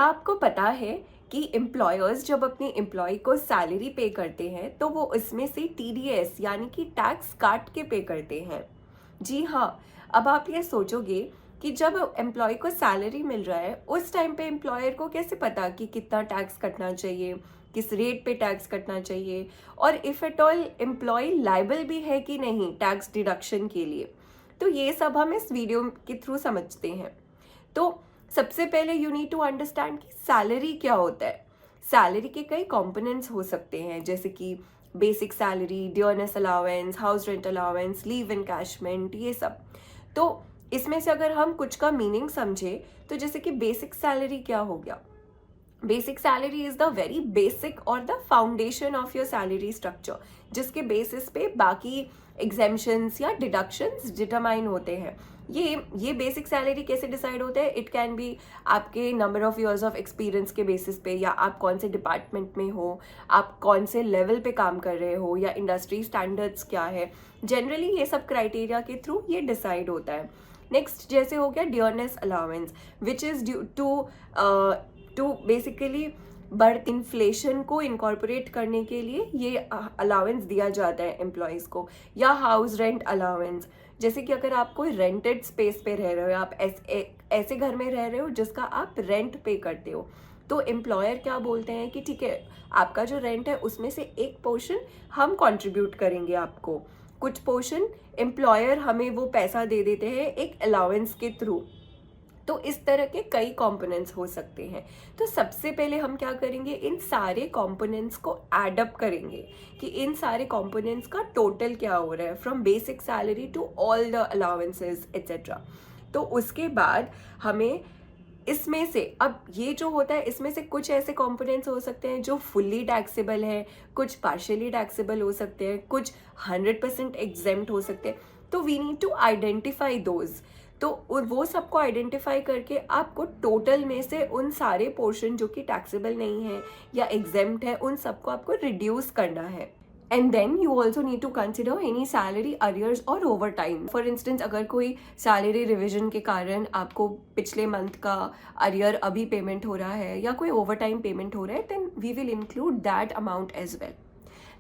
क्या आपको पता है कि एम्प्लॉयर्स जब अपने एम्प्लॉय को सैलरी पे करते हैं तो वो उसमें से टीडीएस यानी कि टैक्स काट के पे करते हैं। जी हाँ। अब आप ये सोचोगे कि जब एम्प्लॉय को सैलरी मिल रहा है उस टाइम पे एम्प्लॉयर को कैसे पता कि कितना टैक्स कटना चाहिए, किस रेट पे टैक्स कटना चाहिए, और if at all employ liable भी है कि नहीं टैक्स डिडक्शन के लिए। तो ये सब हम इस वीडियो के थ्रू समझते हैं। तो सबसे पहले यू नीड टू अंडरस्टैंड कि सैलरी क्या होता है। सैलरी के कई कंपोनेंट्स हो सकते हैं, जैसे कि basic salary, dearness allowance, house rent allowance, leave encashment, ये सब। तो इसमें से अगर हम कुछ का मीनिंग समझे तो जैसे कि बेसिक सैलरी क्या हो गया। Basic salary is the very basic और the foundation of your salary structure, जिसके बेसिस पे बाकी एग्जेम्पशंस या डिडक्शंस डिटरमाइन होते हैं। ये बेसिक सैलरी कैसे डिसाइड होता है? इट कैन बी आपके number of years of experience के बेसिस पे, या आप कौन से डिपार्टमेंट में हो, आप कौन से लेवल पे काम कर रहे हो, या इंडस्ट्री स्टैंडर्ड्स क्या है। जनरली ये सब क्राइटेरिया के थ्रू ये डिसाइड होता है। नेक्स्ट जैसे हो गया dearness allowance, which is due to basically birth inflation को इनकॉर्पोरेट करने के लिए ये अलाउंस दिया जाता है एम्प्लॉयज़ को। या हाउस रेंट अलाउंस, जैसे कि अगर आप कोई रेंटेड स्पेस पे रह रहे हो, आप ऐसे घर में रह रहे हो जिसका आप रेंट पे करते हो, तो एम्प्लॉयर क्या बोलते हैं कि ठीक है, आपका जो रेंट है उसमें से एक पोर्शन हम कंट्रीब्यूट करेंगे आपको, कुछ पोर्शन एम्प्लॉयर हमें वो पैसा दे देते हैं एक अलाउंस के थ्रू। तो इस तरह के कई कंपोनेंट्स हो सकते हैं। तो सबसे पहले हम क्या करेंगे, इन सारे कंपोनेंट्स को एड अप करेंगे कि इन सारे कंपोनेंट्स का टोटल क्या हो रहा है, from basic salary to all the allowances etcetera. तो उसके बाद हमें इसमें से, अब ये जो होता है इसमें से कुछ ऐसे कंपोनेंट्स हो सकते हैं जो फुल्ली टैक्सेबल है, कुछ पार्शियली टैक्सेबल हो सकते हैं, कुछ 100% एग्जेम्प्ट हो सकते हैं। तो we need to identify those. तो वो सबको आइडेंटिफाई करके आपको टोटल में से उन सारे पोर्शन जो कि टैक्सेबल नहीं है या एग्जेम्प्ट है, उन सबको आपको रिड्यूस करना है। And then you also need to consider any salary arrears और ओवर टाइम। फॉर इंस्टेंस, अगर कोई सैलरी रिविजन के कारण आपको पिछले मंथ का अरियर अभी पेमेंट हो रहा है या कोई ओवर टाइम पेमेंट हो रहा है, then we will include that amount as well.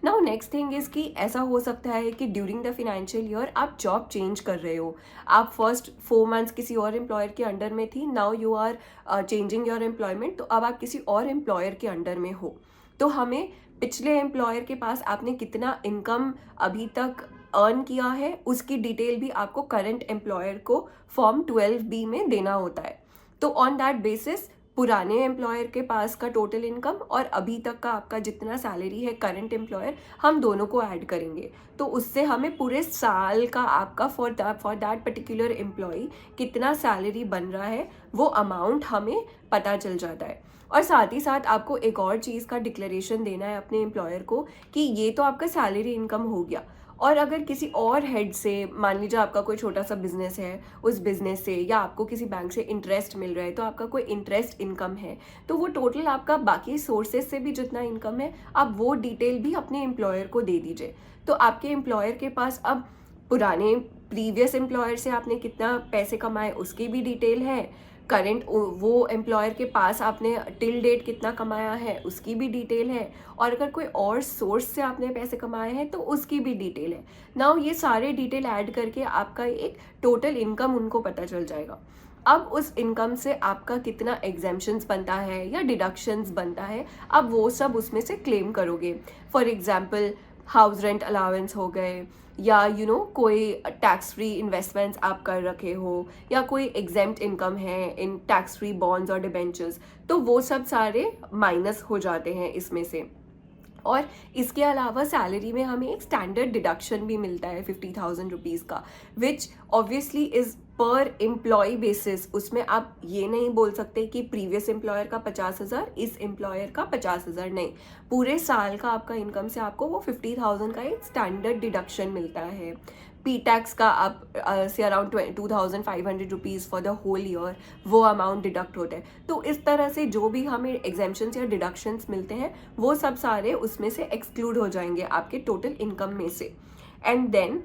Now next thing is कि ऐसा हो सकता है कि ड्यूरिंग द फाइनेंशियल ईयर आप जॉब चेंज कर रहे हो। आप फर्स्ट 4 मंथ्स किसी और एम्प्लॉयर के अंडर में थी, now you are changing your employment, तो अब आप किसी और एम्प्लॉयर के अंडर में हो। तो हमें पिछले एम्प्लॉयर के पास आपने कितना इनकम अभी तक अर्न किया है उसकी डिटेल भी आपको करंट एम्प्लॉयर को फॉर्म 12B में देना होता है। तो ऑन दैट बेसिस पुराने एम्प्लॉयर के पास का टोटल इनकम और अभी तक का आपका जितना सैलरी है करंट एम्प्लॉयर, हम दोनों को ऐड करेंगे। तो उससे हमें पूरे साल का आपका फॉर दैट पर्टिकुलर एम्प्लॉय कितना सैलरी बन रहा है वो अमाउंट हमें पता चल जाता है। और साथ ही साथ आपको एक और चीज़ का डिक्लेरेशन देना है अपने एम्प्लॉयर को कि ये तो आपका सैलरी इनकम हो गया, और अगर किसी और हेड से, मान लीजिए आपका कोई छोटा सा बिजनेस है, उस बिजनेस से या आपको किसी बैंक से इंटरेस्ट मिल रहा है, तो आपका कोई इंटरेस्ट इनकम है, तो वो टोटल आपका बाकी सोर्सेज से भी जितना इनकम है आप वो डिटेल भी अपने एम्प्लॉयर को दे दीजिए। तो आपके एम्प्लॉयर के पास अब पुराने प्रीवियस एम्प्लॉयर से आपने कितना पैसे कमाए उसकी भी डिटेल है, करंट वो एम्प्लॉयर के पास आपने टिल डेट कितना कमाया है उसकी भी डिटेल है, और अगर कोई और सोर्स से आपने पैसे कमाए हैं तो उसकी भी डिटेल है। नाउ ये सारे डिटेल ऐड करके आपका एक टोटल इनकम उनको पता चल जाएगा। अब उस इनकम से आपका कितना एग्जेम्पशंस बनता है या डिडक्शंस बनता है, अब वो सब उसमें से क्लेम करोगे। For example house rent allowance हो गए, या कोई टैक्स फ्री इन्वेस्टमेंट्स आप कर रखे हो, या कोई एग्जेम्प्ट इनकम है इन टैक्स फ्री बॉन्ड्स और डिबेंचर्स, तो वो सब सारे माइनस हो जाते हैं इसमें से। और इसके अलावा सैलरी में हमें एक स्टैंडर्ड डिडक्शन भी मिलता है 50,000 रुपीज़ का, विच ऑब्वियसली इज़ पर एम्प्लॉय बेसिस। उसमें आप ये नहीं बोल सकते कि प्रीवियस एम्प्लॉयर का 50,000, इस एम्प्लॉयर का 50,000, नहीं, पूरे साल का आपका इनकम से आपको वो 50,000 का एक स्टैंडर्ड डिडक्शन मिलता है। पी टैक्स का आप से around 2,500 rupees for the whole year वो अमाउंट डिडक्ट होता है। तो इस तरह से जो भी हमें एग्जेम्पशंस या डिडक्शंस मिलते हैं वो सब सारे उसमें से एक्सक्लूड हो जाएंगे आपके टोटल इनकम में से। एंड देन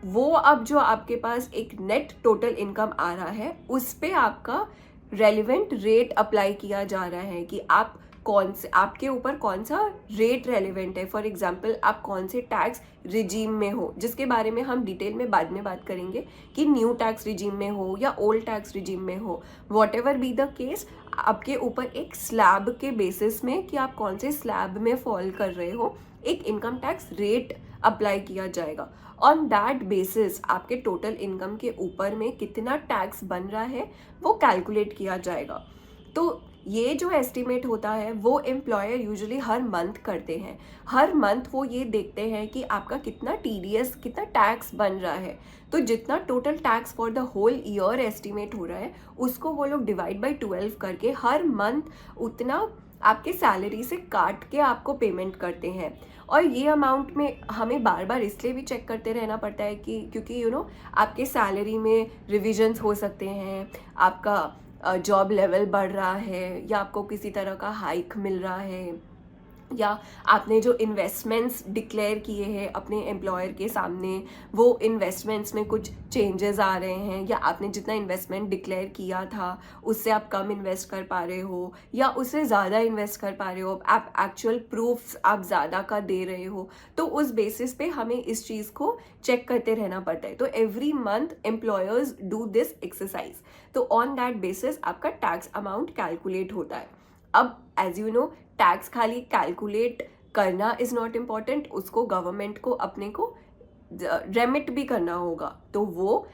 वो अब जो आपके पास एक नेट टोटल इनकम आ रहा है उस पे आपका रेलिवेंट रेट अप्लाई किया जा रहा है कि आप कौन से, आपके ऊपर कौन सा रेट रेलिवेंट है। फॉर एग्जांपल आप कौन से टैक्स रिजीम में हो, जिसके बारे में हम डिटेल में बाद में बात करेंगे कि न्यू टैक्स रिजीम में हो या ओल्ड टैक्स रिजीम में हो, what ever be the case, आपके ऊपर एक स्लैब के बेसिस में कि आप कौन से स्लैब में फॉल कर रहे हो, एक इनकम टैक्स रेट अप्लाई किया जाएगा। ऑन दैट बेसिस आपके टोटल इनकम के ऊपर में कितना टैक्स बन रहा है वो कैलकुलेट किया जाएगा। तो ये जो एस्टिमेट होता है वो एम्प्लॉयर यूजुअली हर मंथ करते हैं। हर मंथ वो ये देखते हैं कि आपका कितना टीडीएस, कितना टैक्स बन रहा है। तो जितना total tax for the whole year estimate हो रहा है उसको वो लोग डिवाइड बाय 12 करके हर मंथ उतना आपके सैलरी से काट के आपको पेमेंट करते हैं। और ये अमाउंट में हमें बार बार इसलिए भी चेक करते रहना पड़ता है कि क्योंकि आपके सैलरी में रिविजन्स हो सकते हैं, आपका जॉब लेवल बढ़ रहा है या आपको किसी तरह का हाइक मिल रहा है, या आपने जो इन्वेस्टमेंट्स डिक्लेयर किए हैं अपने एम्प्लॉयर के सामने वो इन्वेस्टमेंट्स में कुछ चेंजेस आ रहे हैं, या आपने जितना इन्वेस्टमेंट डिक्लेयर किया था उससे आप कम इन्वेस्ट कर पा रहे हो या उससे ज़्यादा इन्वेस्ट कर पा रहे हो, आप एक्चुअल प्रूफ्स आप ज़्यादा का दे रहे हो। तो उस बेसिस पे हमें इस चीज़ को चेक करते रहना पड़ता है। तो every month employers do this exercise. तो ऑन दैट बेसिस आपका टैक्स अमाउंट कैलकुलेट होता है। अब एज यू नो टैक्स खाली कैलकुलेट करना इज़ नॉट इम्पॉर्टेंट, उसको गवर्नमेंट को अपने को रेमिट भी करना होगा। तो वो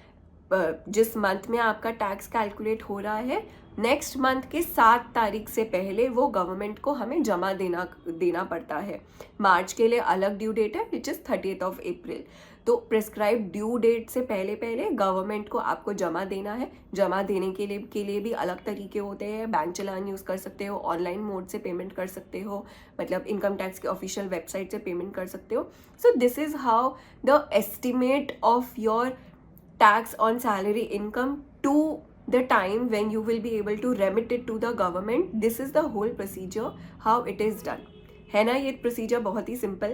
जिस मंथ में आपका टैक्स कैलकुलेट हो रहा है नेक्स्ट मंथ के 7 तारीख से पहले वो गवर्नमेंट को हमें जमा देना पड़ता है। मार्च के लिए अलग ड्यू डेट है which is 30th of April। तो प्रिस्क्राइब ड्यू डेट से पहले पहले गवर्नमेंट को आपको जमा देना है। जमा देने के लिए भी अलग तरीके होते हैं। बैंक चालान यूज़ कर सकते हो, ऑनलाइन मोड से पेमेंट कर सकते हो, मतलब इनकम टैक्स के ऑफिशियल वेबसाइट से पेमेंट कर सकते हो। So this is how the estimate of your tax on salary income to the time when you will be able to remit it to the government. This is the whole procedure how it is done। है ना ये procedure बहुत ही simple।